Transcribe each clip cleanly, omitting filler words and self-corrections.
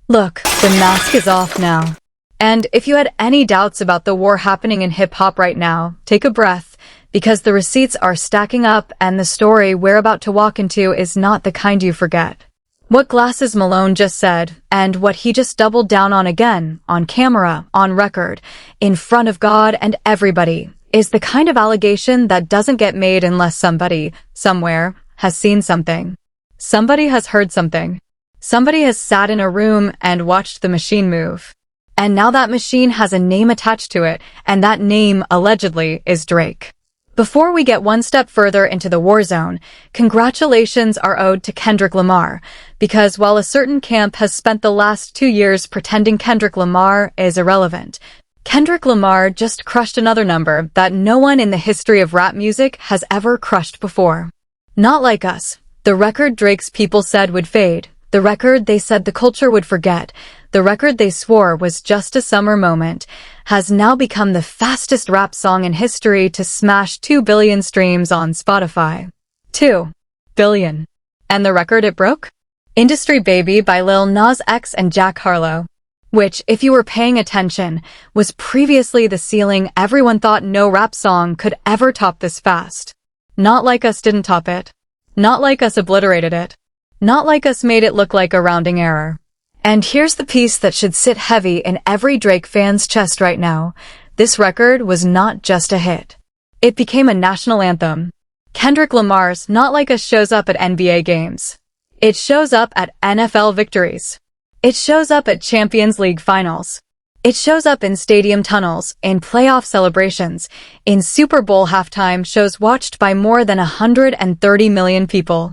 Look, the mask is off now. And if you had any doubts about the war happening in hip-hop right now, take a breath, because the receipts are stacking up and the story we're about to walk into is not the kind you forget. What Glasses Malone just said, and what he just doubled down on again, on camera, on record, in front of God and everybody, is the kind of allegation that doesn't get made unless somebody, somewhere, has seen something. Somebody has heard something. Somebody has sat in a room and watched the machine move. And now that machine has a name attached to it, and that name, allegedly, is Drake. Before we get one step further into the war zone, congratulations are owed to Kendrick Lamar, because while a certain camp has spent the last 2 years pretending Kendrick Lamar is irrelevant, Kendrick Lamar just crushed another number that no one in the history of rap music has ever crushed before. Not like us. The record Drake's people said would fade. The record they said the culture would forget. The record they swore was just a summer moment has now become the fastest rap song in history to smash 2 billion streams on Spotify. 2 billion. And the record it broke? Industry Baby by Lil Nas X and Jack Harlow, which, if you were paying attention, was previously the ceiling everyone thought no rap song could ever top this fast. Not Like Us didn't top it. Not Like Us obliterated it. Not Like Us made it look like a rounding error. And here's the piece that should sit heavy in every Drake fan's chest right now. This record was not just a hit. It became a national anthem. Kendrick Lamar's Not Like Us shows up at NBA games. It shows up at NFL victories. It shows up at Champions League finals. It shows up in stadium tunnels, in playoff celebrations, in Super Bowl halftime shows watched by more than 130 million people.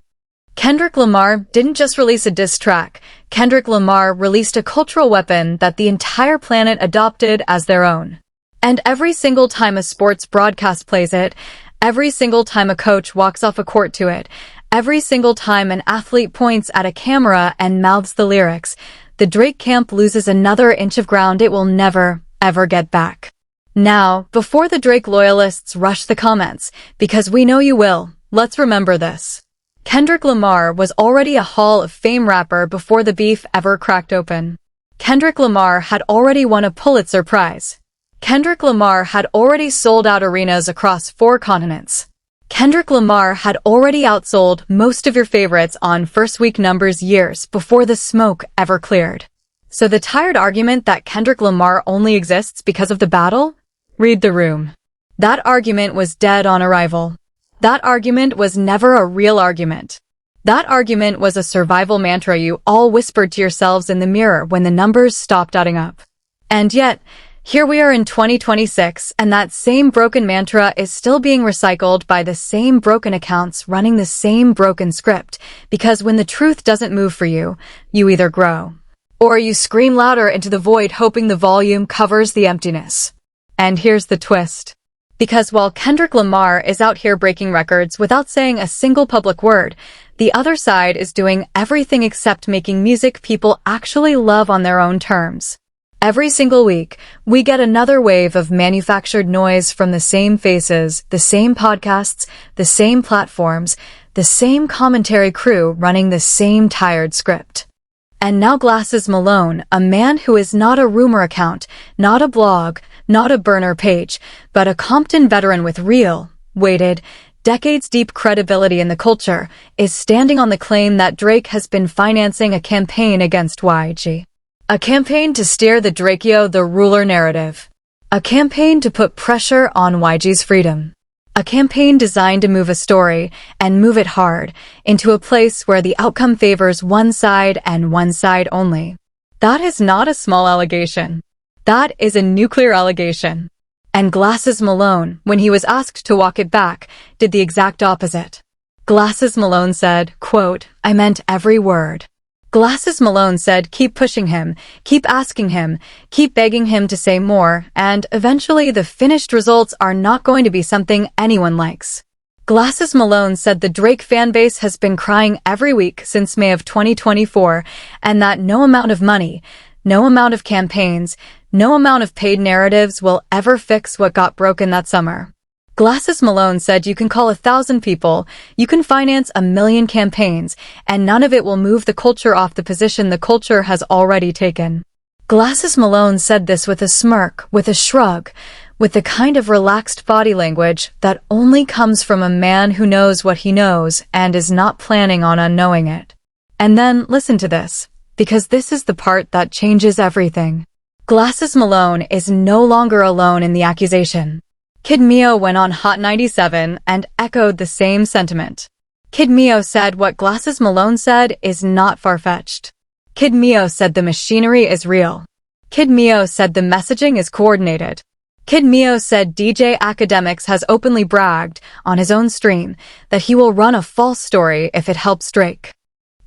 Kendrick Lamar didn't just release a diss track. Kendrick Lamar released a cultural weapon that the entire planet adopted as their own. And every single time a sports broadcast plays it, every single time a coach walks off a court to it, every single time an athlete points at a camera and mouths the lyrics, the Drake camp loses another inch of ground it will never, ever get back. Now, before the Drake loyalists rush the comments, because we know you will, let's remember this. Kendrick Lamar was already a Hall of Fame rapper before the beef ever cracked open. Kendrick Lamar had already won a Pulitzer Prize. Kendrick Lamar had already sold out arenas across 4 continents. Kendrick Lamar had already outsold most of your favorites on first-week numbers years before the smoke ever cleared. So the tired argument that Kendrick Lamar only exists because of the battle? Read the room. That argument was dead on arrival. That argument was never a real argument. That argument was a survival mantra you all whispered to yourselves in the mirror when the numbers stopped adding up. And yet, here we are in 2026, and that same broken mantra is still being recycled by the same broken accounts running the same broken script, because when the truth doesn't move for you, you either grow, or you scream louder into the void hoping the volume covers the emptiness. And here's the twist. Because while Kendrick Lamar is out here breaking records without saying a single public word, the other side is doing everything except making music people actually love on their own terms. Every single week, we get another wave of manufactured noise from the same faces, the same podcasts, the same platforms, the same commentary crew running the same tired script. And now Glasses Malone, a man who is not a rumor account, not a blog, not a burner page, but a Compton veteran with real, weighted, decades-deep credibility in the culture, is standing on the claim that Drake has been financing a campaign against YG. A campaign to steer the Drakeo the ruler narrative. A campaign to put pressure on YG's freedom. A campaign designed to move a story, and move it hard, into a place where the outcome favors one side and one side only. That is not a small allegation. That is a nuclear allegation. And Glasses Malone, when he was asked to walk it back, did the exact opposite. Glasses Malone said, quote, "I meant every word." Glasses Malone said keep pushing him, keep asking him, keep begging him to say more, and eventually the finished results are not going to be something anyone likes. Glasses Malone said the Drake fanbase has been crying every week since May of 2024, and that no amount of money, no amount of campaigns, no amount of paid narratives will ever fix what got broken that summer. Glasses Malone said you can call 1,000 people, you can finance 1,000,000 campaigns, and none of it will move the culture off the position the culture has already taken. Glasses Malone said this with a smirk, with a shrug, with the kind of relaxed body language that only comes from a man who knows what he knows and is not planning on unknowing it. And then, listen to this, because this is the part that changes everything. Glasses Malone is no longer alone in the accusation. Kid Mio went on Hot 97 and echoed the same sentiment. Kid Mio said what Glasses Malone said is not far-fetched. Kid Mio said the machinery is real. Kid Mio said the messaging is coordinated. Kid Mio said DJ Academics has openly bragged on his own stream that he will run a false story if it helps Drake.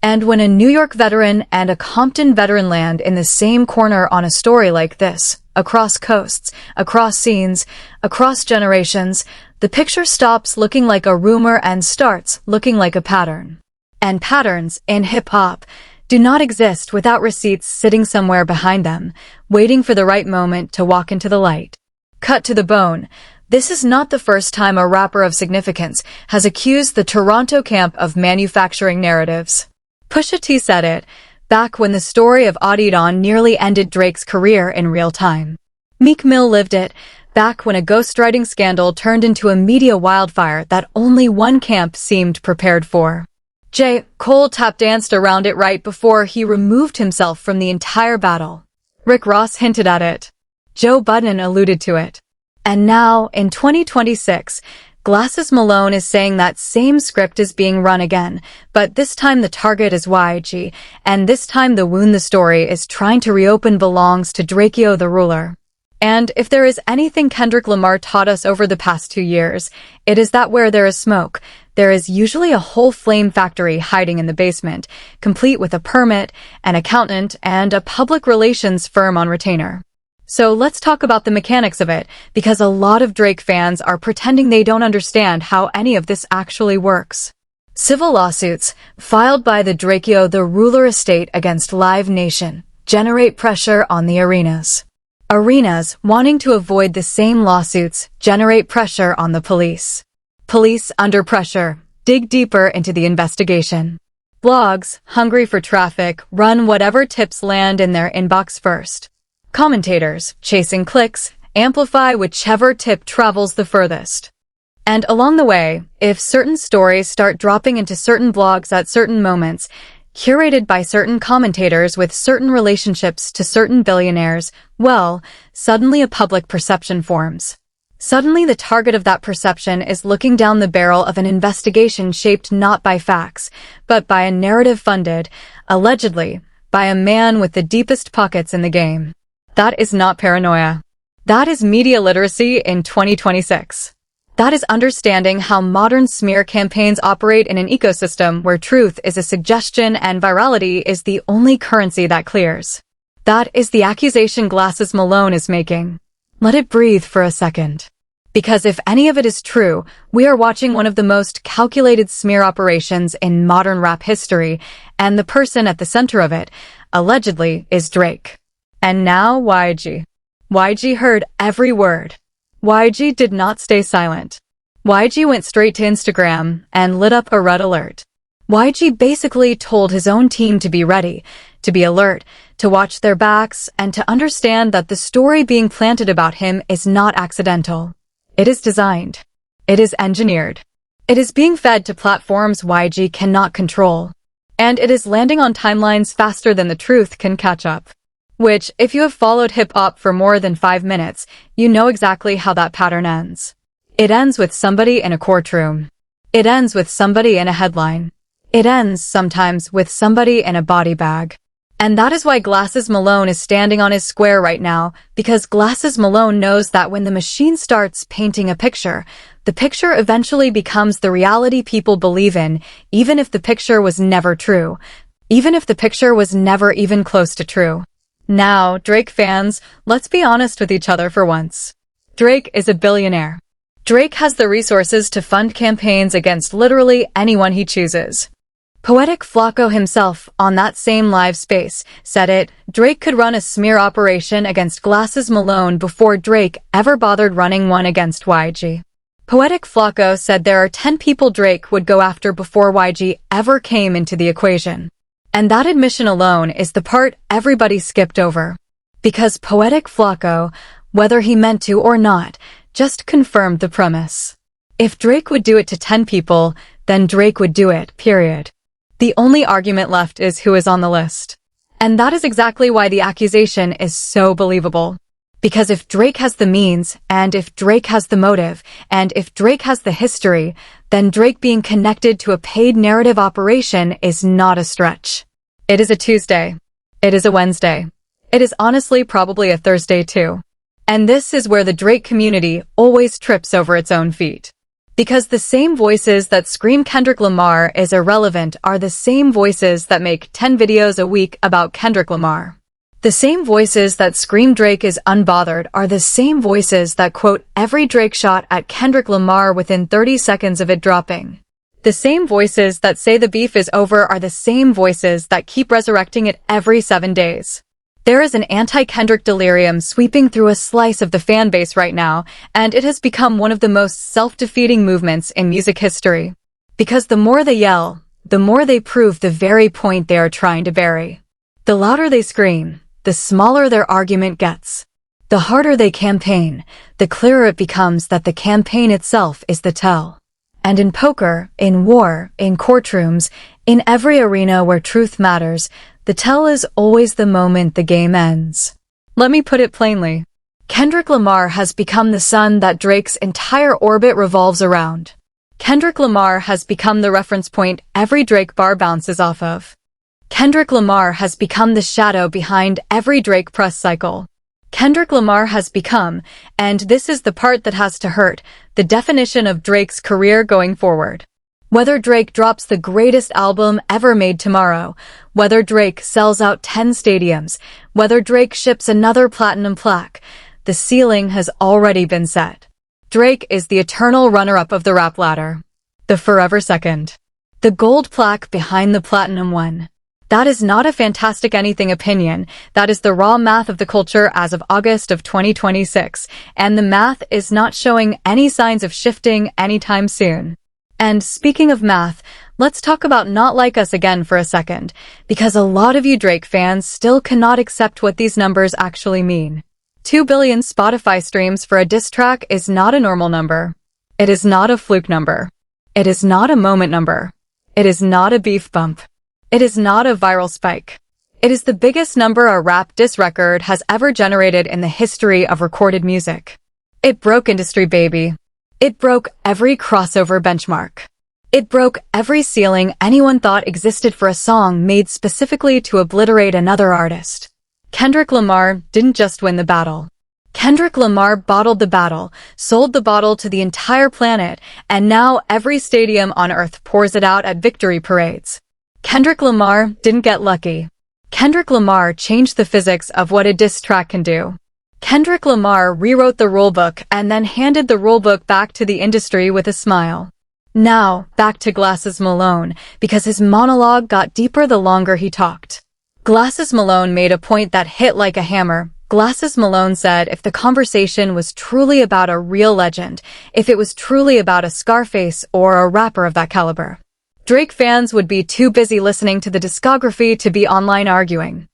And when a New York veteran and a Compton veteran land in the same corner on a story like this, across coasts, across scenes, across generations, the picture stops looking like a rumor and starts looking like a pattern. And patterns, in hip-hop, do not exist without receipts sitting somewhere behind them, waiting for the right moment to walk into the light. Cut to the bone. This is not the first time a rapper of significance has accused the Toronto camp of manufacturing narratives. Pusha T said it, back when the story of Adidon nearly ended Drake's career in real time. Meek Mill lived it, back when a ghostwriting scandal turned into a media wildfire that only one camp seemed prepared for. J. Cole tap danced around it right before he removed himself from the entire battle. Rick Ross hinted at it. Joe Budden alluded to it. And now, in 2026, Glasses Malone is saying that same script is being run again, but this time the target is YG, and this time the wound the story is trying to reopen belongs to Drakeo the Ruler. And if there is anything Kendrick Lamar taught us over the past 2 years, it is that where there is smoke, there is usually a whole flame factory hiding in the basement, complete with a permit, an accountant, and a public relations firm on retainer. So let's talk about the mechanics of it, because a lot of Drake fans are pretending they don't understand how any of this actually works. Civil lawsuits, filed by the Drakeo the Ruler estate against Live Nation, generate pressure on the arenas. Arenas, wanting to avoid the same lawsuits, generate pressure on the police. Police, under pressure, dig deeper into the investigation. Blogs, hungry for traffic, run whatever tips land in their inbox first. Commentators, chasing clicks, amplify whichever tip travels the furthest. And along the way, if certain stories start dropping into certain blogs at certain moments, curated by certain commentators with certain relationships to certain billionaires, well, suddenly a public perception forms. Suddenly the target of that perception is looking down the barrel of an investigation shaped not by facts, but by a narrative funded, allegedly, by a man with the deepest pockets in the game. That is not paranoia. That is media literacy in 2026. That is understanding how modern smear campaigns operate in an ecosystem where truth is a suggestion and virality is the only currency that clears. That is the accusation Glasses Malone is making. Let it breathe for a second. Because if any of it is true, we are watching one of the most calculated smear operations in modern rap history, and the person at the center of it, allegedly, is Drake. And now YG. YG heard every word. YG did not stay silent. YG went straight to Instagram and lit up a red alert. YG basically told his own team to be ready, to be alert, to watch their backs, and to understand that the story being planted about him is not accidental. It is designed. It is engineered. It is being fed to platforms YG cannot control. And it is landing on timelines faster than the truth can catch up. Which, if you have followed hip-hop for more than 5 minutes, you know exactly how that pattern ends. It ends with somebody in a courtroom. It ends with somebody in a headline. It ends, sometimes, with somebody in a body bag. And that is why Glasses Malone is standing on his square right now, because Glasses Malone knows that when the machine starts painting a picture, the picture eventually becomes the reality people believe in, even if the picture was never true. Even if the picture was never even close to true. Now, Drake fans, let's be honest with each other for once. Drake is a billionaire. Drake has the resources to fund campaigns against literally anyone he chooses. Poetic Flacco himself, on that same live space, said it, Drake could run a smear operation against Glasses Malone before Drake ever bothered running one against YG. Poetic Flacco said there are 10 people Drake would go after before YG ever came into the equation. And that admission alone is the part everybody skipped over. Because Poetic Flacco, whether he meant to or not, just confirmed the premise. If Drake would do it to 10 people, then Drake would do it, period. The only argument left is who is on the list. And that is exactly why the accusation is so believable. Because if Drake has the means, and if Drake has the motive, and if Drake has the history, then Drake being connected to a paid narrative operation is not a stretch. It is a Tuesday. It is a Wednesday. It is honestly probably a Thursday too. And this is where the Drake community always trips over its own feet. Because the same voices that scream Kendrick Lamar is irrelevant are the same voices that make 10 videos a week about Kendrick Lamar. The same voices that scream Drake is unbothered are the same voices that quote every Drake shot at Kendrick Lamar within 30 seconds of it dropping. The same voices that say the beef is over are the same voices that keep resurrecting it every 7 days. There is an anti-Kendrick delirium sweeping through a slice of the fan base right now, and it has become one of the most self-defeating movements in music history. Because the more they yell, the more they prove the very point they are trying to bury. The louder they scream, the smaller their argument gets. The harder they campaign, the clearer it becomes that the campaign itself is the tell. And in poker, in war, in courtrooms, in every arena where truth matters, the tell is always the moment the game ends. Let me put it plainly. Kendrick Lamar has become the sun that Drake's entire orbit revolves around. Kendrick Lamar has become the reference point every Drake bar bounces off of. Kendrick Lamar has become the shadow behind every Drake press cycle. Kendrick Lamar has become, and this is the part that has to hurt, the definition of Drake's career going forward. Whether Drake drops the greatest album ever made tomorrow, whether Drake sells out 10 stadiums, whether Drake ships another platinum plaque, the ceiling has already been set. Drake is the eternal runner-up of the rap ladder. The forever second. The gold plaque behind the platinum one. That is not a fantastic anything opinion, that is the raw math of the culture as of August of 2026, and the math is not showing any signs of shifting anytime soon. And speaking of math, let's talk about Not Like Us again for a second, because a lot of you Drake fans still cannot accept what these numbers actually mean. 2 billion Spotify streams for a diss track is not a normal number. It is not a fluke number. It is not a moment number. It is not a beef bump. It is not a viral spike. It is the biggest number a rap diss record has ever generated in the history of recorded music. It broke industry, baby. It broke every crossover benchmark. It broke every ceiling anyone thought existed for a song made specifically to obliterate another artist. Kendrick Lamar didn't just win the battle. Kendrick Lamar bottled the battle, sold the bottle to the entire planet, and now every stadium on Earth pours it out at victory parades. Kendrick Lamar didn't get lucky. Kendrick Lamar changed the physics of what a diss track can do. Kendrick Lamar rewrote the rulebook and then handed the rulebook back to the industry with a smile. Now, back to Glasses Malone, because his monologue got deeper the longer he talked. Glasses Malone made a point that hit like a hammer. Glasses Malone said if the conversation was truly about a real legend, if it was truly about a Scarface or a rapper of that caliber, Drake fans would be too busy listening to the discography to be online arguing.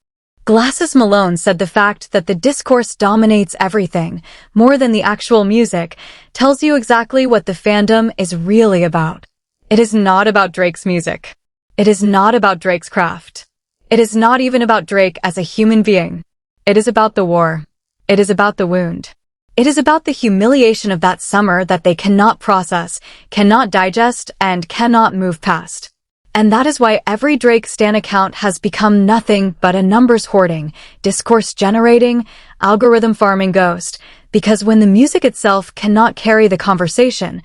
Glasses Malone said the fact that the discourse dominates everything, more than the actual music, tells you exactly what the fandom is really about. It is not about Drake's music. It is not about Drake's craft. It is not even about Drake as a human being. It is about the war. It is about the wound. It is about the humiliation of that summer that they cannot process, cannot digest, and cannot move past. And that is why every Drake stan account has become nothing but a numbers hoarding, discourse generating, algorithm farming ghost, because when the music itself cannot carry the conversation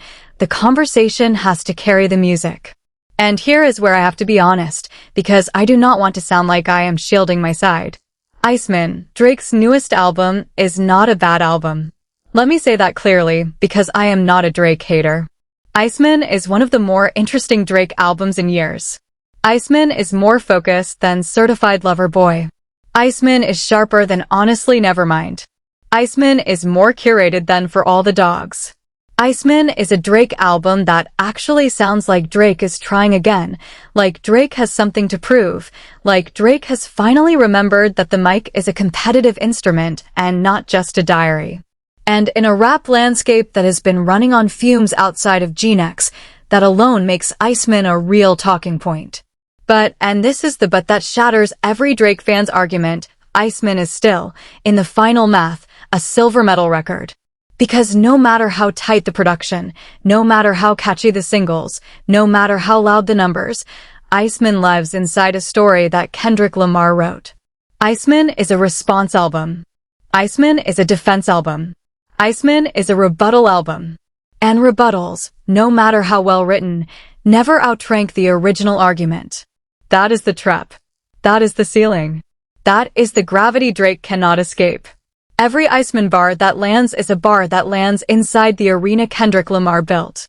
has to carry the music. And here is where I have to be honest, because I do not want to sound like I am shielding my side. Iceman, Drake's newest album, is not a bad album. Let me say that clearly, because I am not a Drake hater. Iceman is one of the more interesting Drake albums in years. Iceman is more focused than Certified Lover Boy. Iceman is sharper than Honestly Nevermind. Iceman is more curated than For All the Dogs. Iceman is a Drake album that actually sounds like Drake is trying again, like Drake has something to prove, like Drake has finally remembered that the mic is a competitive instrument and not just a diary. And in a rap landscape that has been running on fumes outside of G-Nex, that alone makes Iceman a real talking point. But, and this is the but that shatters every Drake fan's argument, Iceman is still, in the final math, a silver medal record. Because no matter how tight the production, no matter how catchy the singles, no matter how loud the numbers, Iceman lives inside a story that Kendrick Lamar wrote. Iceman is a response album. Iceman is a defense album. Iceman is a rebuttal album. And rebuttals, no matter how well written, never outrank the original argument. That is the trap. That is the ceiling. That is the gravity Drake cannot escape. Every Iceman bar that lands is a bar that lands inside the arena Kendrick Lamar built.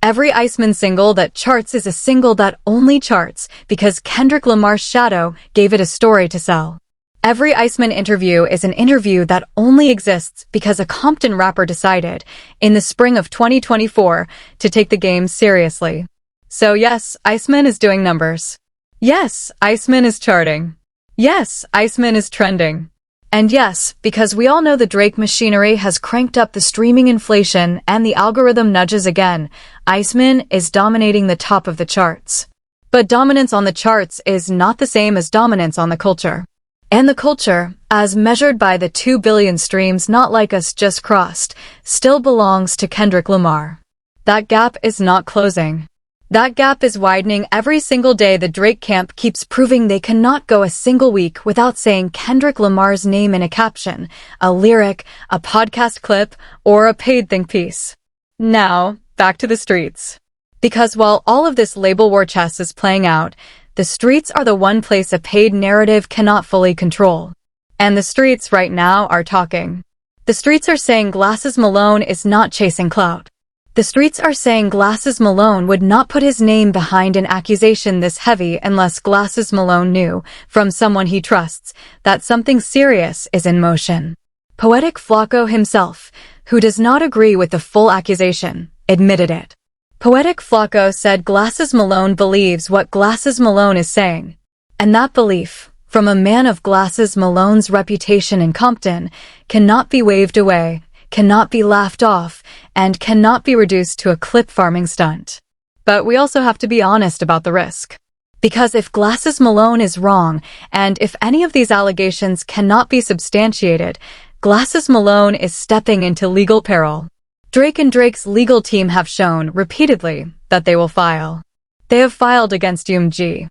Every Iceman single that charts is a single that only charts because Kendrick Lamar's shadow gave it a story to sell. Every Iceman interview is an interview that only exists because a Compton rapper decided, in the spring of 2024, to take the game seriously. So yes, Iceman is doing numbers. Yes, Iceman is charting. Yes, Iceman is trending. And yes, because we all know the Drake machinery has cranked up the streaming inflation and the algorithm nudges again, Iceman is dominating the top of the charts. But dominance on the charts is not the same as dominance on the culture. And the culture, as measured by the 2 billion streams Not Like Us just crossed, still belongs to Kendrick Lamar. That gap is not closing. That gap is widening every single day. The Drake camp keeps proving they cannot go a single week without saying Kendrick Lamar's name in a caption, a lyric, a podcast clip, or a paid think piece. Now, back to the streets. Because while all of this label war chess is playing out, the streets are the one place a paid narrative cannot fully control. And the streets right now are talking. The streets are saying Glasses Malone is not chasing clout. The streets are saying Glasses Malone would not put his name behind an accusation this heavy unless Glasses Malone knew, from someone he trusts, that something serious is in motion. Poetic Flacco himself, who does not agree with the full accusation, admitted it. Poetic Flacco said Glasses Malone believes what Glasses Malone is saying. And that belief, from a man of Glasses Malone's reputation in Compton, cannot be waved away, cannot be laughed off, and cannot be reduced to a clip farming stunt. But we also have to be honest about the risk. Because if Glasses Malone is wrong, and if any of these allegations cannot be substantiated, Glasses Malone is stepping into legal peril. Drake and Drake's legal team have shown, repeatedly, that they will file. They have filed against UMG.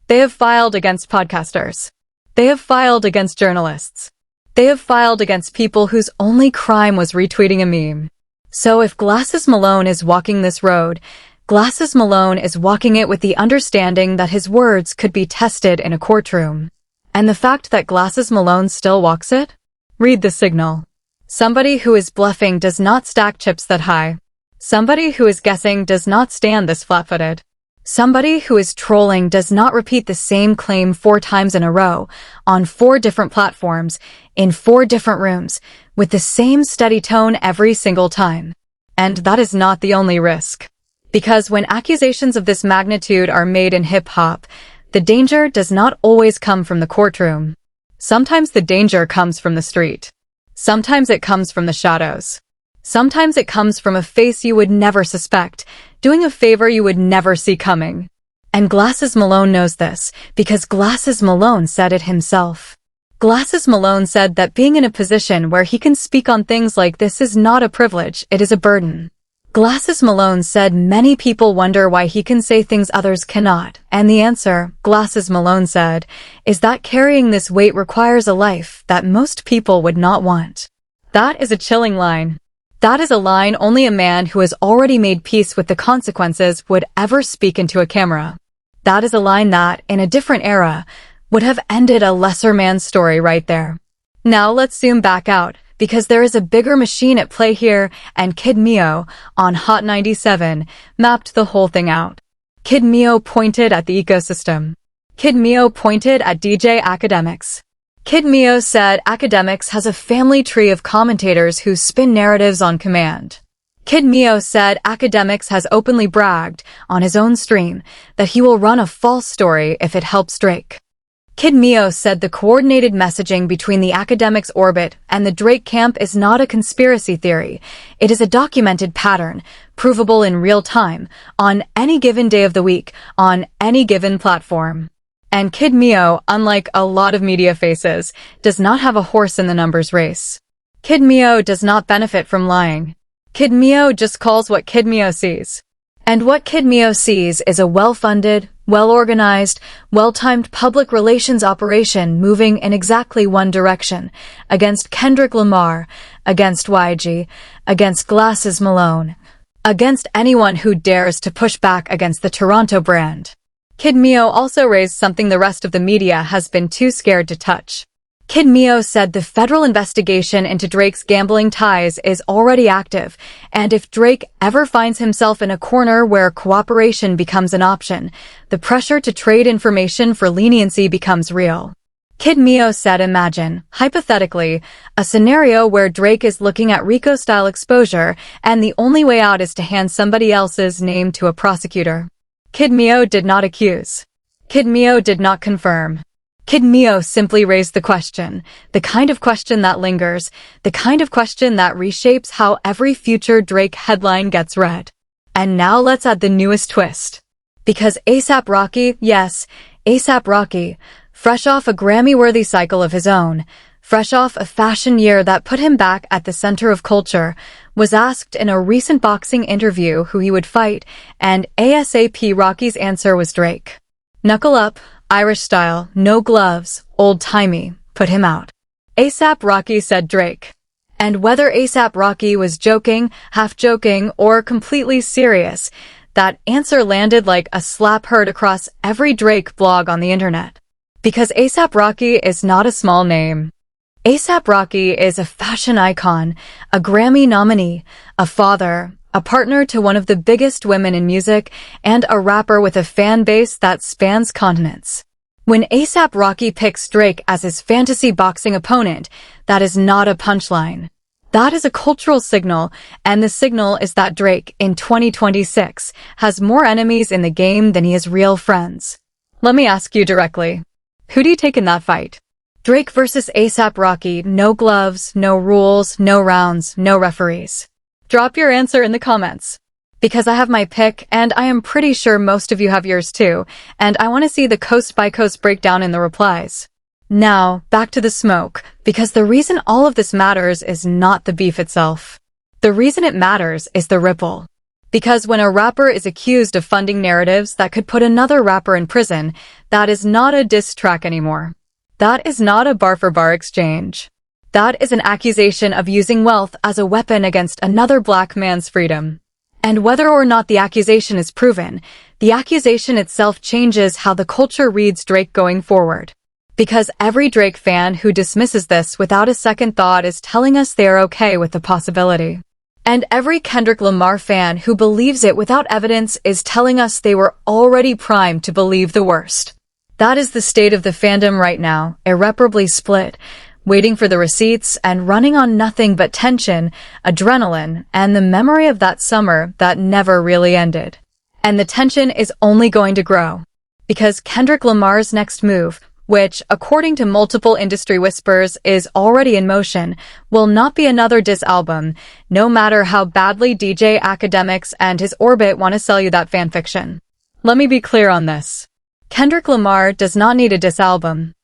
They have filed against podcasters. They have filed against journalists. They have filed against people whose only crime was retweeting a meme. So if Glasses Malone is walking this road, Glasses Malone is walking it with the understanding that his words could be tested in a courtroom. And the fact that Glasses Malone still walks it? Read the signal. Somebody who is bluffing does not stack chips that high. Somebody who is guessing does not stand this flat-footed. Somebody who is trolling does not repeat the same claim 4 times in a row, on 4 different platforms, in 4 different rooms, with the same steady tone every single time. And that is not the only risk. Because when accusations of this magnitude are made in hip-hop, the danger does not always come from the courtroom. Sometimes the danger comes from the street. Sometimes it comes from the shadows. Sometimes it comes from a face you would never suspect, doing a favor you would never see coming. And Glasses Malone knows this, because Glasses Malone said it himself. Glasses Malone said that being in a position where he can speak on things like this is not a privilege, it is a burden. Glasses Malone said many people wonder why he can say things others cannot, and the answer, Glasses Malone said, is that carrying this weight requires a life that most people would not want. That is a chilling line. That is a line only a man who has already made peace with the consequences would ever speak into a camera. That is a line that, in a different era, would have ended a lesser man's story right there. Now let's zoom back out, because there is a bigger machine at play here, and Kid Mio, on Hot 97, mapped the whole thing out. Kid Mio pointed at the ecosystem. Kid Mio pointed at DJ Academics. Kid Mio said Academics has a family tree of commentators who spin narratives on command. Kid Mio said Academics has openly bragged on his own stream that he will run a false story if it helps Drake. Kid Mio said the coordinated messaging between the Academics orbit and the Drake camp is not a conspiracy theory. It is a documented pattern, provable in real time, on any given day of the week, on any given platform. And Kid Mio, unlike a lot of media faces, does not have a horse in the numbers race. Kid Mio does not benefit from lying. Kid Mio just calls what Kid Mio sees. And what Kid Mio sees is a well-funded, well-organized, well-timed public relations operation moving in exactly one direction, against Kendrick Lamar, against YG, against Glasses Malone, against anyone who dares to push back against the Toronto brand. Kid Mio also raised something the rest of the media has been too scared to touch. Kid Mio said the federal investigation into Drake's gambling ties is already active, and if Drake ever finds himself in a corner where cooperation becomes an option, the pressure to trade information for leniency becomes real. Kid Mio said imagine, hypothetically, a scenario where Drake is looking at RICO-style exposure and the only way out is to hand somebody else's name to a prosecutor. Kid Mio did not accuse. Kid Mio did not confirm. Kid Mio simply raised the question, the kind of question that lingers, the kind of question that reshapes how every future Drake headline gets read. And now let's add the newest twist. Because A$AP Rocky, yes, A$AP Rocky, fresh off a Grammy-worthy cycle of his own, fresh off a fashion year that put him back at the center of culture, was asked in a recent boxing interview who he would fight, and A$AP Rocky's answer was Drake. Knuckle up, Irish style, no gloves, old-timey, put him out. A$AP Rocky said Drake. And whether A$AP Rocky was joking, half-joking, or completely serious, that answer landed like a slap heard across every Drake blog on the internet. Because A$AP Rocky is not a small name. A$AP Rocky is a fashion icon, a Grammy nominee, a father, a partner to one of the biggest women in music, and a rapper with a fan base that spans continents. When A$AP Rocky picks Drake as his fantasy boxing opponent, that is not a punchline. That is a cultural signal, and the signal is that Drake, in 2026, has more enemies in the game than he has real friends. Let me ask you directly. Who do you take in that fight? Drake versus A$AP Rocky, no gloves, no rules, no rounds, no referees. Drop your answer in the comments. Because I have my pick, and I am pretty sure most of you have yours too, and I want to see the coast-by-coast breakdown in the replies. Now, back to the smoke, because the reason all of this matters is not the beef itself. The reason it matters is the ripple. Because when a rapper is accused of funding narratives that could put another rapper in prison, that is not a diss track anymore. That is not a bar-for-bar exchange. That is an accusation of using wealth as a weapon against another black man's freedom. And whether or not the accusation is proven, the accusation itself changes how the culture reads Drake going forward. Because every Drake fan who dismisses this without a second thought is telling us they are okay with the possibility. And every Kendrick Lamar fan who believes it without evidence is telling us they were already primed to believe the worst. That is the state of the fandom right now, irreparably split, waiting for the receipts and running on nothing but tension, adrenaline, and the memory of that summer that never really ended. And the tension is only going to grow. Because Kendrick Lamar's next move, which, according to multiple industry whispers, is already in motion, will not be another diss album, no matter how badly DJ Academics and his orbit want to sell you that fanfiction. Let me be clear on this. Kendrick Lamar does not need a diss album.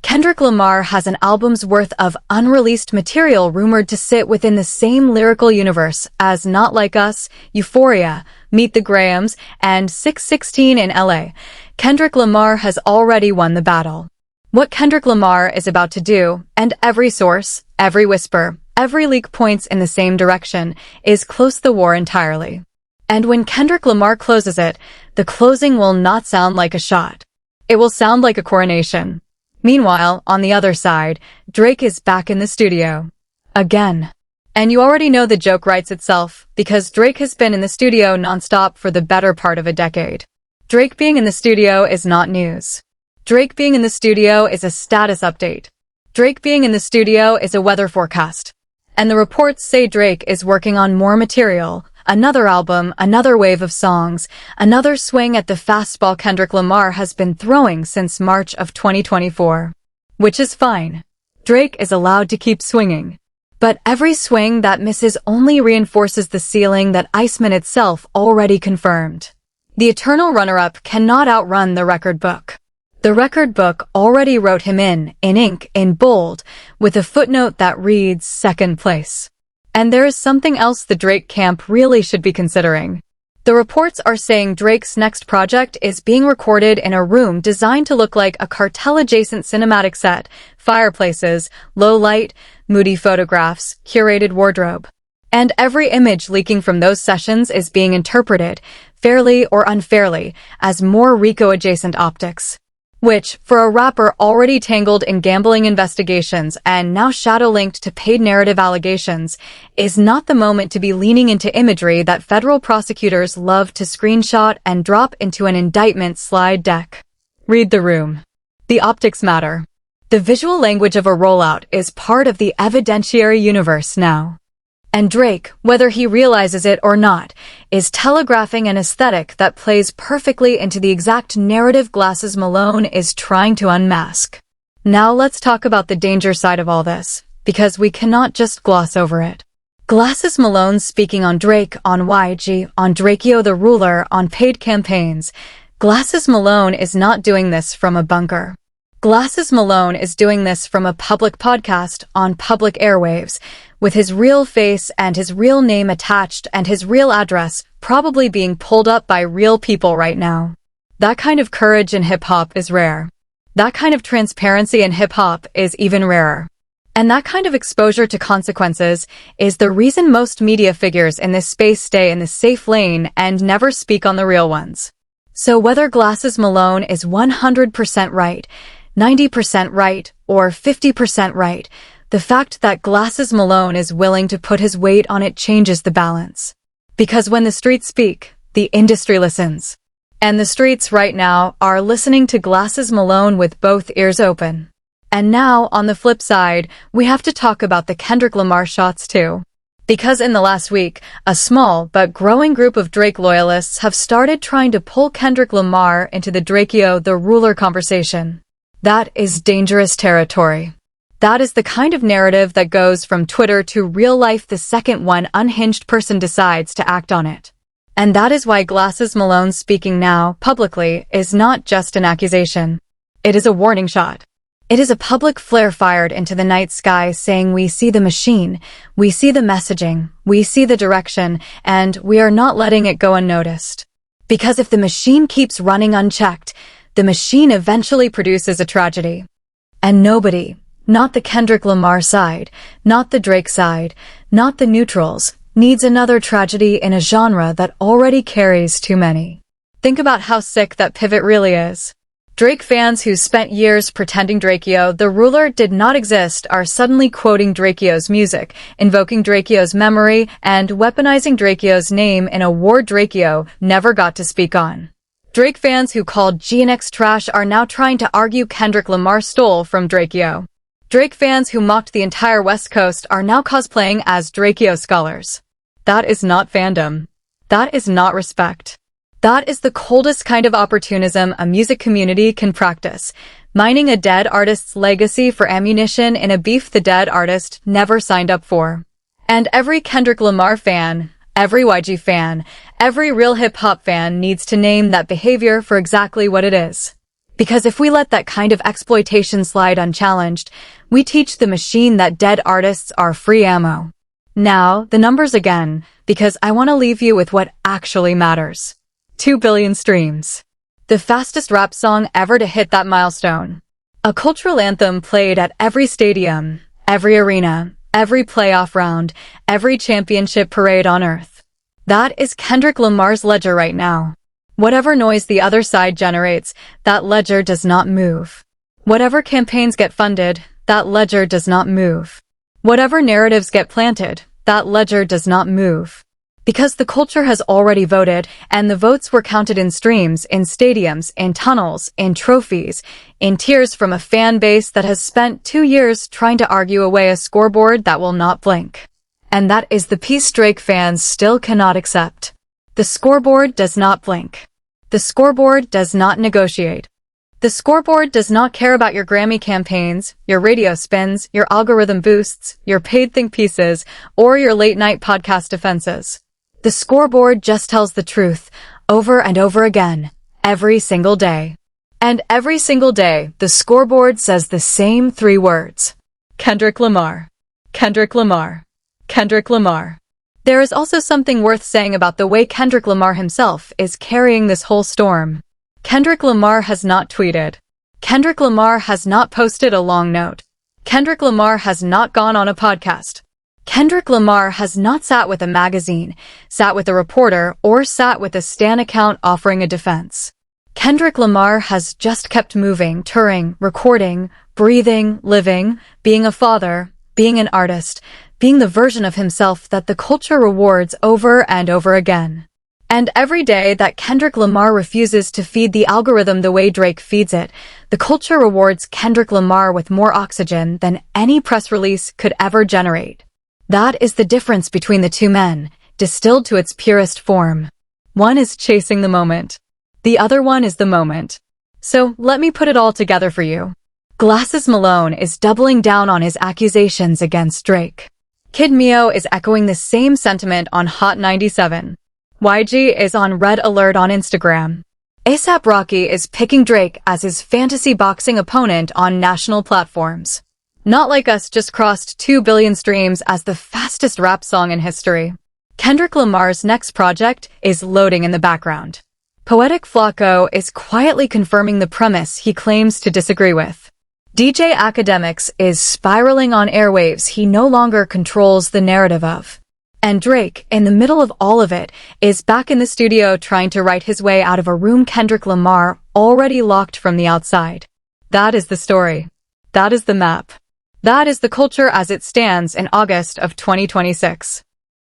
Kendrick Lamar has an album's worth of unreleased material rumored to sit within the same lyrical universe as Not Like Us, Euphoria, Meet the Grahams, and 616 in LA. Kendrick Lamar has already won the battle. What Kendrick Lamar is about to do, and every source, every whisper, every leak points in the same direction, is close the war entirely. And when Kendrick Lamar closes it, the closing will not sound like a shot. It will sound like a coronation. Meanwhile, on the other side, Drake is back in the studio. Again. And you already know the joke writes itself, because Drake has been in the studio nonstop for the better part of a decade. Drake being in the studio is not news. Drake being in the studio is a status update. Drake being in the studio is a weather forecast. And the reports say Drake is working on more material, Another album, another wave of songs, another swing at the fastball Kendrick Lamar has been throwing since March of 2024. Which is fine. Drake is allowed to keep swinging. But every swing that misses only reinforces the ceiling that Iceman itself already confirmed. The eternal runner-up cannot outrun the record book. The record book already wrote him in ink, in bold, with a footnote that reads second place. And there is something else the Drake camp really should be considering. The reports are saying Drake's next project is being recorded in a room designed to look like a cartel-adjacent cinematic set, fireplaces, low light, moody photographs, curated wardrobe. And every image leaking from those sessions is being interpreted, fairly or unfairly, as more RICO-adjacent optics. Which, for a rapper already tangled in gambling investigations and now shadow-linked to paid narrative allegations, is not the moment to be leaning into imagery that federal prosecutors love to screenshot and drop into an indictment slide deck. Read the room. The optics matter. The visual language of a rollout is part of the evidentiary universe now. And Drake, whether he realizes it or not, is telegraphing an aesthetic that plays perfectly into the exact narrative Glasses Malone is trying to unmask. Now let's talk about the danger side of all this, because we cannot just gloss over it. Glasses Malone speaking on Drake, on YG, on Drakeo the Ruler, on paid campaigns. Glasses Malone is not doing this from a bunker. Glasses Malone is doing this from a public podcast on public airwaves, with his real face and his real name attached and his real address probably being pulled up by real people right now. That kind of courage in hip-hop is rare. That kind of transparency in hip-hop is even rarer. And that kind of exposure to consequences is the reason most media figures in this space stay in the safe lane and never speak on the real ones. So whether Glasses Malone is 100% right, 90% right, or 50% right, the fact that Glasses Malone is willing to put his weight on it changes the balance. Because when the streets speak, the industry listens. And the streets right now are listening to Glasses Malone with both ears open. And now, on the flip side, we have to talk about the Kendrick Lamar shots too. Because in the last week, a small but growing group of Drake loyalists have started trying to pull Kendrick Lamar into the Drakeo the Ruler conversation. That is dangerous territory. That is the kind of narrative that goes from Twitter to real life the second one unhinged person decides to act on it. And that is why Glasses Malone speaking now, publicly, is not just an accusation. It is a warning shot. It is a public flare fired into the night sky saying we see the machine, we see the messaging, we see the direction, and we are not letting it go unnoticed. Because if the machine keeps running unchecked, the machine eventually produces a tragedy. And nobody, not the Kendrick Lamar side, not the Drake side, not the neutrals, needs another tragedy in a genre that already carries too many. Think about how sick that pivot really is. Drake fans who spent years pretending Drakeo the Ruler did not exist are suddenly quoting Drakeo's music, invoking Drakeo's memory, and weaponizing Drakeo's name in a war Drakeo never got to speak on. Drake fans who called GNX trash are now trying to argue Kendrick Lamar stole from Drakeo. Drake fans who mocked the entire West Coast are now cosplaying as Drakeo scholars. That is not fandom. That is not respect. That is the coldest kind of opportunism a music community can practice, mining a dead artist's legacy for ammunition in a beef the dead artist never signed up for. And every Kendrick Lamar fan, every YG fan, every real hip-hop fan needs to name that behavior for exactly what it is. Because if we let that kind of exploitation slide unchallenged, we teach the machine that dead artists are free ammo. Now, the numbers again, because I want to leave you with what actually matters. 2 billion streams. The fastest rap song ever to hit that milestone. A cultural anthem played at every stadium, every arena, every playoff round, every championship parade on earth. That is Kendrick Lamar's ledger right now. Whatever noise the other side generates, that ledger does not move. Whatever campaigns get funded, that ledger does not move. Whatever narratives get planted, that ledger does not move. Because the culture has already voted, and the votes were counted in streams, in stadiums, in tunnels, in trophies, in tears from a fan base that has spent 2 years trying to argue away a scoreboard that will not blink. And that is the piece Drake fans still cannot accept. The scoreboard does not blink. The scoreboard does not negotiate. The scoreboard does not care about your Grammy campaigns, your radio spins, your algorithm boosts, your paid think pieces, or your late-night podcast defenses. The scoreboard just tells the truth, over and over again, every single day. And every single day, the scoreboard says the same 3 words. Kendrick Lamar. Kendrick Lamar. Kendrick Lamar. There is also something worth saying about the way Kendrick Lamar himself is carrying this whole storm. Kendrick Lamar has not tweeted. Kendrick Lamar has not posted a long note. Kendrick Lamar has not gone on a podcast. Kendrick Lamar has not sat with a magazine, sat with a reporter, or sat with a Stan account offering a defense. Kendrick Lamar has just kept moving, touring, recording, breathing, living, being a father, being an artist, being the version of himself that the culture rewards over and over again. And every day that Kendrick Lamar refuses to feed the algorithm the way Drake feeds it, the culture rewards Kendrick Lamar with more oxygen than any press release could ever generate. That is the difference between the two men, distilled to its purest form. One is chasing the moment. The other one is the moment. So let me put it all together for you. Glasses Malone is doubling down on his accusations against Drake. Kid Mio is echoing the same sentiment on Hot 97. YG is on red alert on Instagram. A$AP Rocky is picking Drake as his fantasy boxing opponent on national platforms. Not Like Us just crossed 2 billion streams as the fastest rap song in history. Kendrick Lamar's next project is loading in the background. Poetic Flacco is quietly confirming the premise he claims to disagree with. DJ Academics is spiraling on airwaves he no longer controls the narrative of. And Drake, in the middle of all of it, is back in the studio trying to write his way out of a room Kendrick Lamar already locked from the outside. That is the story. That is the map. That is the culture as it stands in August of 2026.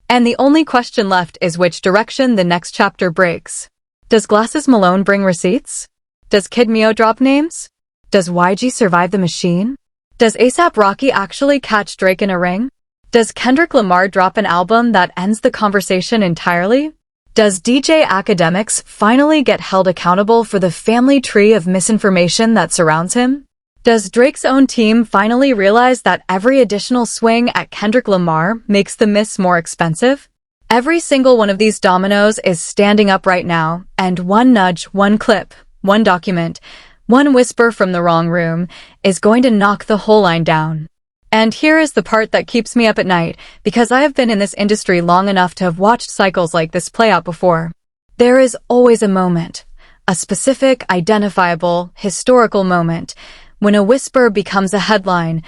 And the only question left is which direction the next chapter breaks. Does Glasses Malone bring receipts? Does Kid Mio drop names? Does YG survive the machine? Does A$AP Rocky actually catch Drake in a ring? Does Kendrick Lamar drop an album that ends the conversation entirely? Does DJ Academics finally get held accountable for the family tree of misinformation that surrounds him? Does Drake's own team finally realize that every additional swing at Kendrick Lamar makes the miss more expensive? Every single one of these dominoes is standing up right now, and one nudge, one clip, one document, one whisper from the wrong room is going to knock the whole line down. And here is the part that keeps me up at night, because I have been in this industry long enough to have watched cycles like this play out before. There is always a moment, a specific, identifiable, historical moment, when a whisper becomes a headline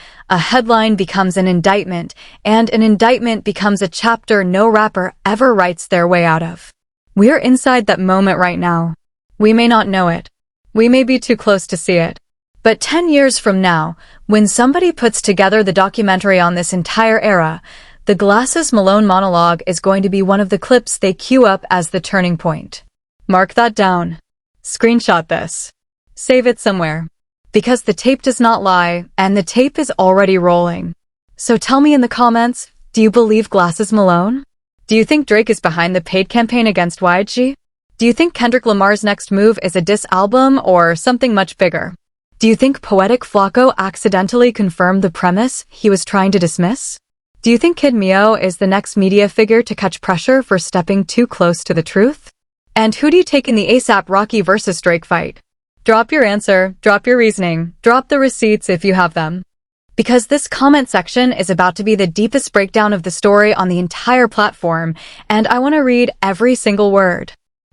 becomes an indictment, and an indictment becomes a chapter no rapper ever writes their way out of. We're inside that moment right now. We may not know it. We may be too close to see it. But 10 years from now, when somebody puts together the documentary on this entire era, the Glasses Malone monologue is going to be one of the clips they queue up as the turning point. Mark that down. Screenshot this. Save it somewhere. Because the tape does not lie, and the tape is already rolling. So tell me in the comments, do you believe Glasses Malone? Do you think Drake is behind the paid campaign against YG? Do you think Kendrick Lamar's next move is a diss album or something much bigger? Do you think Poetic Flacco accidentally confirmed the premise he was trying to dismiss? Do you think Kid Mio is the next media figure to catch pressure for stepping too close to the truth? And who do you take in the A$AP Rocky versus Drake fight? Drop your answer, drop your reasoning, drop the receipts if you have them. Because this comment section is about to be the deepest breakdown of the story on the entire platform, and I want to read every single word.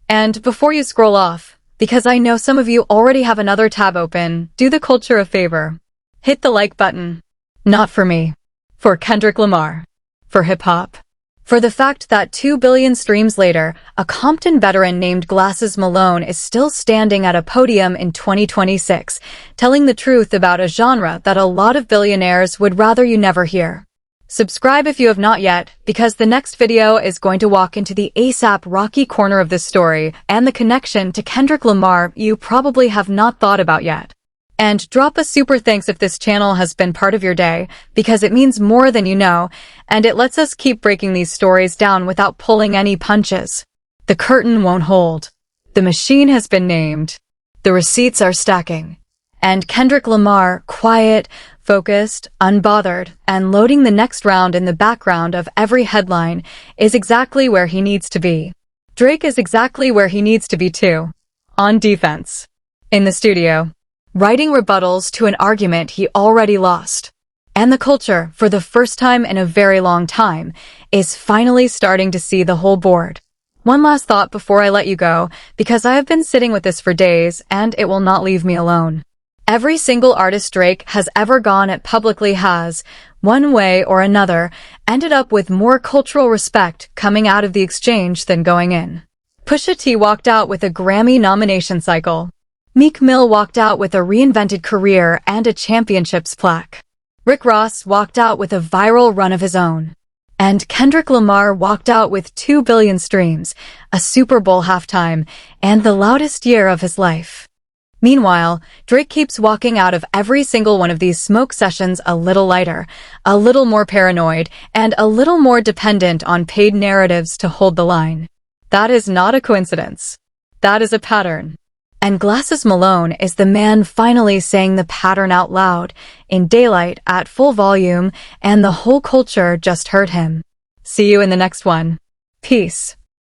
And before you scroll off, because I know some of you already have another tab open, do the culture a favor. Hit the like button. Not for me. For Kendrick Lamar. For hip-hop. For the fact that 2 billion streams later, a Compton veteran named Glasses Malone is still standing at a podium in 2026, telling the truth about a genre that a lot of billionaires would rather you never hear. Subscribe if you have not yet, because the next video is going to walk into the A$AP Rocky corner of this story and the connection to Kendrick Lamar you probably have not thought about yet. And drop a super thanks if this channel has been part of your day, because it means more than you know, and it lets us keep breaking these stories down without pulling any punches. The curtain won't hold. The machine has been named. The receipts are stacking. And Kendrick Lamar, quiet, focused, unbothered, and loading the next round in the background of every headline, is exactly where he needs to be. Drake is exactly where he needs to be too. On defense. In the studio. Writing rebuttals to an argument he already lost. And the culture, for the first time in a very long time, is finally starting to see the whole board. One last thought before I let you go, because I have been sitting with this for days, and it will not leave me alone. Every single artist Drake has ever gone at publicly has, one way or another, ended up with more cultural respect coming out of the exchange than going in. Pusha T walked out with a Grammy nomination cycle. Meek Mill walked out with a reinvented career and a championships plaque. Rick Ross walked out with a viral run of his own. And Kendrick Lamar walked out with 2 billion streams, a Super Bowl halftime, and the loudest year of his life. Meanwhile, Drake keeps walking out of every single one of these smoke sessions a little lighter, a little more paranoid, and a little more dependent on paid narratives to hold the line. That is not a coincidence. That is a pattern. And Glasses Malone is the man finally saying the pattern out loud, in daylight, at full volume, and the whole culture just heard him. See you in the next one. Peace.